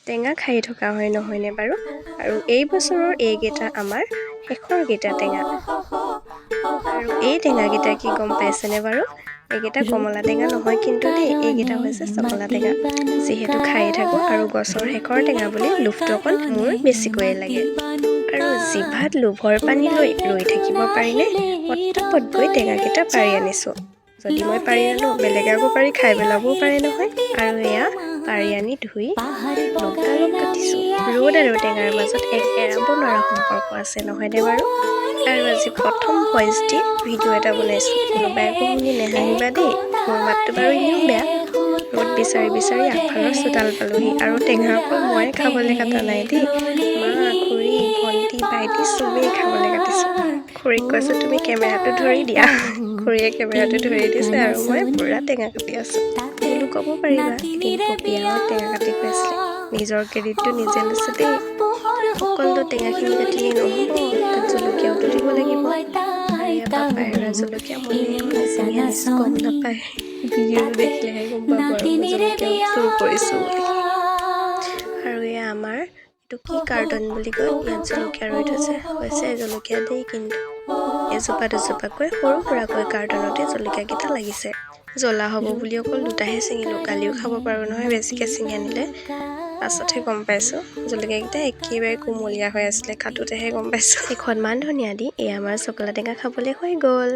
টেঙা খাই থকা হয় নহয়নে বাৰু? আৰু এই বছৰৰ এইকেইটা আমাৰ শেষৰকেইটা টেঙা। আৰু এই টেঙাকেইটা কি গম পাইছেনে বাৰু? এইকেইটা কমলা টেঙা নহয় কিন্তু দেই, এইকেইটা হৈছে চকলা টেঙা। যিহেতু খায়ে থাকোঁ আৰু গছৰ শেষৰ টেঙা বুলি লোভটো অকণ মোৰ বেছিকৈয়ে লাগে। আৰু জিভাত লোভৰ পানী লৈ ৰৈ থাকিব পাৰিনে? পটাপট গৈ টেঙাকেইটা পাৰি আনিছোঁ। যদি মই পাৰি আনো, বেলেগে আকৌ পাৰি খাই পেলাবও পাৰে নহয়। আৰু এয়া পাৰি আনি ধুই লগালগ কাটিছোঁ। ৰ'দ আৰু টেঙাৰ মাজত এক এৰাব নোৱাৰা সম্পৰ্ক আছে নহয়নে বাৰু? আৰু আজি প্ৰথম ভইচ দি ভিডিঅ' এটা বনাইছোঁ। কোনোবাই একো শুনি নেহাঁহিবা দেই, মোৰ মাতটো বাৰু এনেও বেয়া। ৰ'দ বিচাৰি বিচাৰি আগফালৰ চোতাল পালোহি আৰু টেঙা অকল ময়ে খাবলৈ কটা নাই দেই, মা, খুৰী, ভণ্টি, ভাইটি চবেই খাবলৈ কাটিছোঁ। খুৰীক কৈছোঁ তুমি কেমেৰাটো ধৰি দিয়া। খুৰীয়ে কেমেৰাটো ধৰি দিছে আৰু মই পুৰা টেঙা কাটি আছোঁ। বোলো ক'ব পাৰিবা এদিন পপিয়ে আমাক টেঙা কাটি খুৱাইছিলে। নিজৰ ক্ৰেডিটটো নিজে লৈছে দেই। অকলতো টেঙাখিনি কাটিলেই নহ'ব, তাত জলকীয়াওতো দিব লাগিব। আৰু এয়া পাপাই এৰা জলকীয়া মনে মনে চিঙি আনিছোঁ, গম নাপায়। ভিডিঅ'টো দেখিলেহে গম পাব আৰু মই জলকীয়া চুৰ কৰিছোঁ বুলি। আৰু এয়া আমাৰ এইটো কি কাৰ্টন বুলি কয়, ইয়াত জলকীয়া ৰৈ থৈছে। হৈছে জলকীয়া দেই, কিন্তু এজোপা দুজোপাকৈ সৰু সুৰাকৈ কাৰ্টনতে জলকীয়াকেইটা লাগিছে। জ্বলা হ'ব বুলি অকল দুটাহে ছিঙিলোঁ, গালিও খাব পাৰোঁ নহয় বেছিকৈ ছিঙি আনিলে। পাছতহে গম পাইছোঁ জলকীয়াকেইটা একেবাৰে কুমলীয়া হৈ আছিলে, কাটোতেহে গম পাইছোঁ। এখনমান ধনিয়া দি এয়া আমাৰ চকলা টেঙা খাবলৈ হৈ গ'ল।